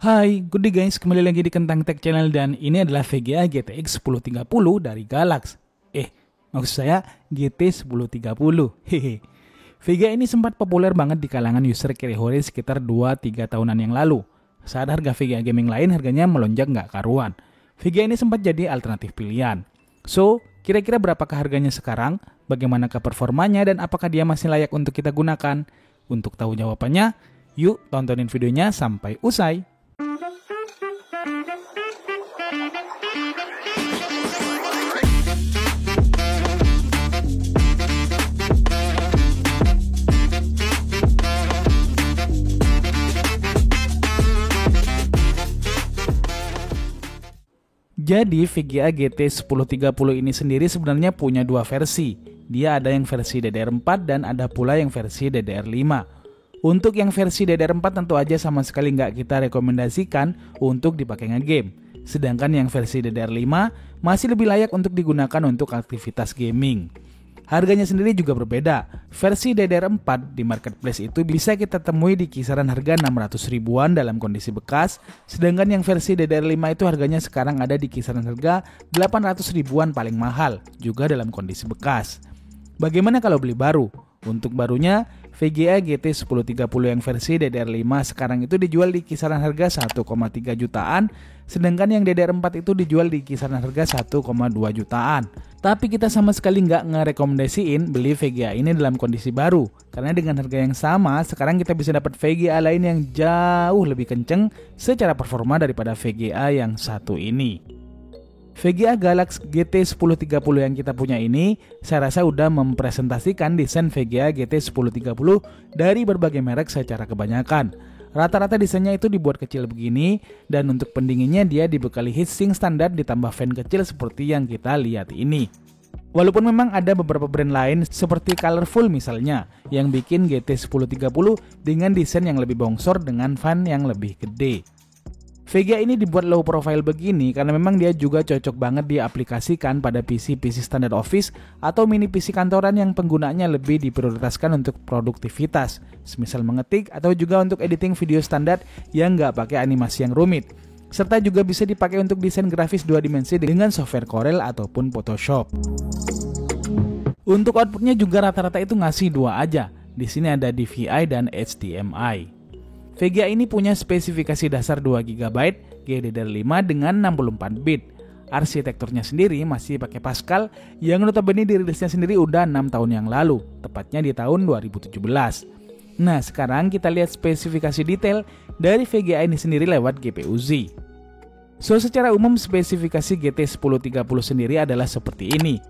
Hai, good day guys, kembali lagi di Kentang Tech Channel dan ini adalah VGA GTX 1030 dari Galax. Maksud saya GT 1030. Hehe. VGA ini sempat populer banget di kalangan user carry hore sekitar 2-3 tahunan yang lalu. Saat harga VGA gaming lain harganya melonjak nggak karuan. VGA ini sempat jadi alternatif pilihan. So, kira-kira berapakah harganya sekarang? Bagaimanakah performanya dan apakah dia masih layak untuk kita gunakan? Untuk tahu jawabannya, yuk tontonin videonya sampai usai. Jadi VGA GT 1030 ini sendiri sebenarnya punya dua versi. Dia ada yang versi DDR4 dan ada pula yang versi DDR5. Untuk yang versi DDR4 tentu aja sama sekali nggak kita rekomendasikan untuk dipakai nge-game. Sedangkan yang versi DDR5 masih lebih layak untuk digunakan untuk aktivitas gaming. Harganya sendiri juga berbeda. Versi DDR4 di marketplace itu bisa kita temui di kisaran harga 600 ribuan dalam kondisi bekas, sedangkan yang versi DDR5 itu harganya sekarang ada di kisaran harga 800 ribuan paling mahal, juga dalam kondisi bekas. Bagaimana kalau beli baru? Untuk barunya, VGA GT 1030 yang versi DDR5 sekarang itu dijual di kisaran harga 1,3 jutaan, sedangkan yang DDR4 itu dijual di kisaran harga 1,2 jutaan. Tapi kita sama sekali nggak ngerekomendasiin beli VGA ini dalam kondisi baru, karena dengan harga yang sama, sekarang kita bisa dapat VGA lain yang jauh lebih kenceng secara performa daripada VGA yang satu ini. VGA Galax GT 1030 yang kita punya ini, saya rasa udah mempresentasikan desain VGA GT 1030 dari berbagai merek secara kebanyakan. Rata-rata desainnya itu dibuat kecil begini, dan untuk pendinginnya dia dibekali heatsink standar ditambah fan kecil seperti yang kita lihat ini. Walaupun memang ada beberapa brand lain seperti Colorful misalnya, yang bikin GT 1030 dengan desain yang lebih bongsor dengan fan yang lebih gede. VGA ini dibuat low profile begini karena memang dia juga cocok banget diaplikasikan pada PC-PC standar office atau mini PC kantoran yang penggunaannya lebih diprioritaskan untuk produktivitas, semisal mengetik atau juga untuk editing video standar yang nggak pakai animasi yang rumit. Serta juga bisa dipakai untuk desain grafis 2 dimensi dengan software Corel ataupun Photoshop. Untuk outputnya juga rata-rata itu ngasih 2 aja. Di sini ada DVI dan HDMI. VGA ini punya spesifikasi dasar 2 GB GDDR5 dengan 64 bit. Arsitekturnya sendiri masih pakai Pascal yang notabene dirilisnya sendiri udah 6 tahun yang lalu, tepatnya di tahun 2017. Nah, sekarang kita lihat spesifikasi detail dari VGA ini sendiri lewat GPU Z. So, secara umum spesifikasi GT 1030 sendiri adalah seperti ini.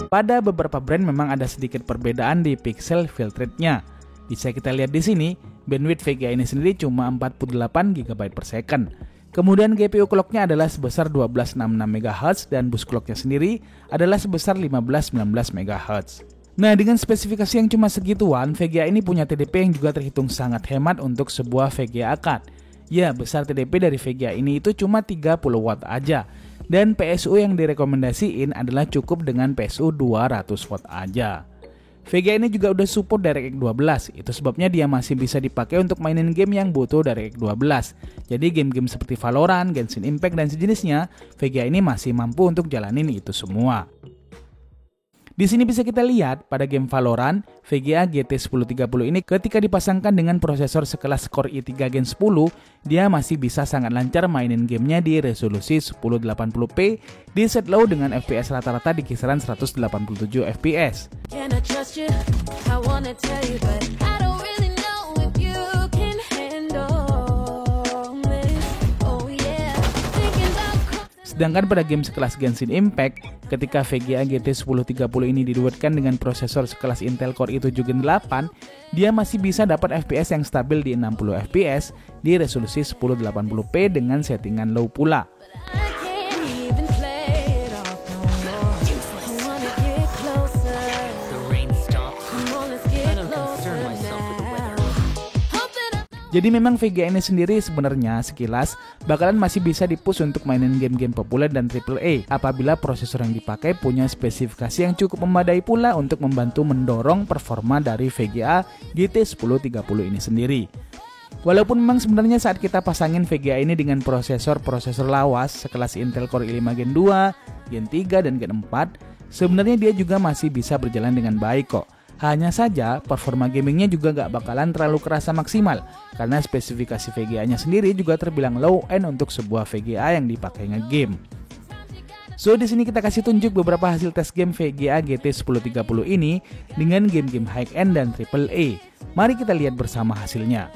Pada beberapa brand memang ada sedikit perbedaan di pixel fill rate-nya. Bisa kita lihat di sini, bandwidth VGA ini sendiri cuma 48 GB per second. Kemudian GPU clock-nya adalah sebesar 1266 MHz dan bus clock-nya sendiri adalah sebesar 1519 MHz. Nah, dengan spesifikasi yang cuma segituan, VGA ini punya TDP yang juga terhitung sangat hemat untuk sebuah VGA card. Ya, besar TDP dari VGA ini itu cuma 30 watt aja. Dan PSU yang direkomendasiin adalah cukup dengan PSU 200 watt aja. VGA ini juga udah support DirectX 12, itu sebabnya dia masih bisa dipakai untuk mainin game yang butuh DirectX 12. Jadi game-game seperti Valorant, Genshin Impact, dan sejenisnya, VGA ini masih mampu untuk jalanin itu semua. Di sini bisa kita lihat pada game Valorant, VGA GT 1030 ini ketika dipasangkan dengan prosesor sekelas Core i3 Gen 10, dia masih bisa sangat lancar mainin gamenya di resolusi 1080p, di set low dengan FPS rata-rata di kisaran 187 FPS. Sedangkan pada game sekelas Genshin Impact, ketika VGA GT 1030 ini diduetkan dengan prosesor sekelas Intel Core i7 Gen 8, dia masih bisa dapat FPS yang stabil di 60 FPS di resolusi 1080p dengan settingan low pula. Jadi memang VGA ini sendiri sebenarnya sekilas bakalan masih bisa dipush untuk mainin game-game populer dan AAA apabila prosesor yang dipakai punya spesifikasi yang cukup memadai pula untuk membantu mendorong performa dari VGA GT 1030 ini sendiri. Walaupun memang sebenarnya saat kita pasangin VGA ini dengan prosesor lawas sekelas Intel Core i5 Gen 2, Gen 3, dan Gen 4, sebenarnya dia juga masih bisa berjalan dengan baik kok. Hanya saja performa gamingnya juga gak bakalan terlalu kerasa maksimal, karena spesifikasi VGA-nya sendiri juga terbilang low end untuk sebuah VGA yang dipakai nge-game. So di sini kita kasih tunjuk beberapa hasil tes game VGA GT 1030 ini dengan game-game high end dan AAA. Mari kita lihat bersama hasilnya.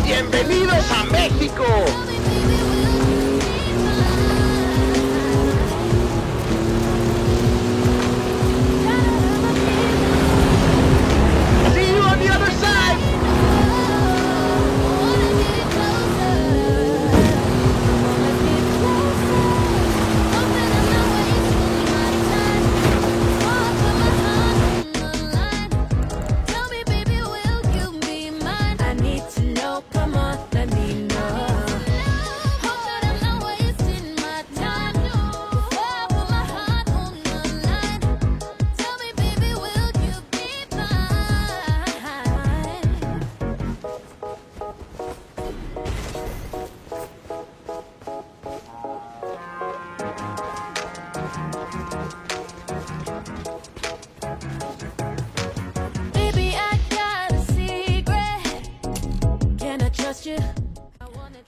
¡Bienvenidos a México! See you on the other side!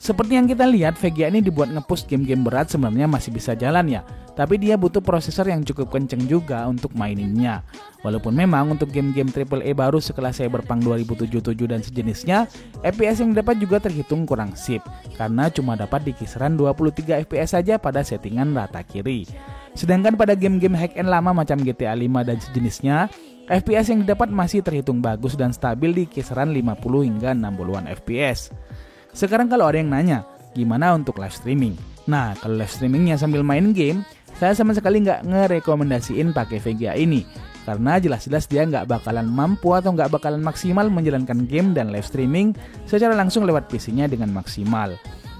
Seperti yang kita lihat, VGA ini dibuat nge-push game-game berat sebenarnya masih bisa jalan ya, tapi dia butuh prosesor yang cukup kenceng juga untuk maininnya. Walaupun memang untuk game-game AAA baru sekelas Cyberpunk 2077 dan sejenisnya, FPS yang dapat juga terhitung kurang sip, karena cuma dapat di kisaran 23 FPS saja pada settingan rata kiri. Sedangkan pada game-game hack and lama macam GTA 5 dan sejenisnya, FPS yang didapat masih terhitung bagus dan stabil di kisaran 50 hingga 60-an FPS. Sekarang kalau ada yang nanya, gimana untuk live streaming? Nah, kalau live streamingnya sambil main game, saya sama sekali nggak ngerekomendasiin pakai VGA ini. Karena jelas-jelas dia nggak bakalan mampu atau nggak bakalan maksimal menjalankan game dan live streaming secara langsung lewat PC-nya dengan maksimal.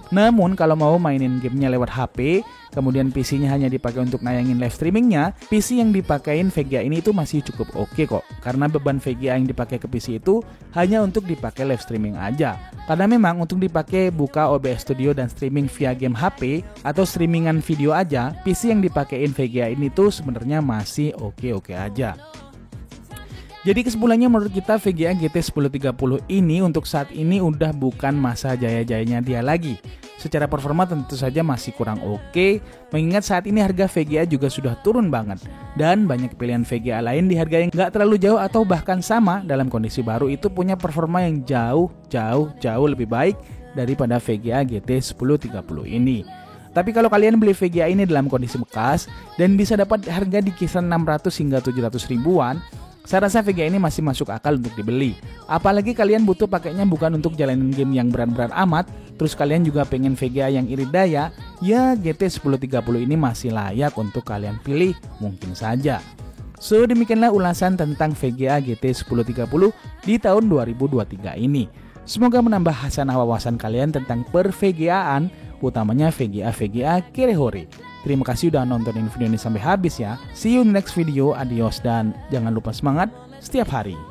Namun kalau mau mainin gamenya lewat HP, kemudian PC-nya hanya dipakai untuk nayangin live streamingnya, PC yang dipakein VGA ini itu masih cukup oke kok. Karena beban VGA yang dipakai ke PC itu hanya untuk dipakai live streaming aja. Karena memang untuk dipakai buka OBS Studio dan streaming via game HP atau streamingan video aja, PC yang dipakein VGA ini tuh sebenarnya masih oke-oke aja. Jadi kesimpulannya menurut kita VGA GT 1030 ini untuk saat ini udah bukan masa jaya-jayanya dia lagi. Secara performa tentu saja masih kurang oke, mengingat saat ini harga VGA juga sudah turun banget. Dan banyak pilihan VGA lain di harga yang nggak terlalu jauh atau bahkan sama dalam kondisi baru itu punya performa yang jauh lebih baik daripada VGA GT 1030 ini. Tapi kalau kalian beli VGA ini dalam kondisi bekas dan bisa dapat harga di kisaran 600 hingga 700 ribuan, saya rasa VGA ini masih masuk akal untuk dibeli. Apalagi kalian butuh pakainya bukan untuk jalanin game yang berat-berat amat, terus kalian juga pengen VGA yang irit daya, ya GT 1030 ini masih layak untuk kalian pilih, mungkin saja. So demikianlah ulasan tentang VGA GT 1030 di tahun 2023 ini. Semoga menambah hasanah wawasan kalian tentang per-VGA-an, utamanya VGA Kirihori. Terima kasih udah nontonin video ini sampai habis ya. See you in the next video, adios dan jangan lupa semangat setiap hari.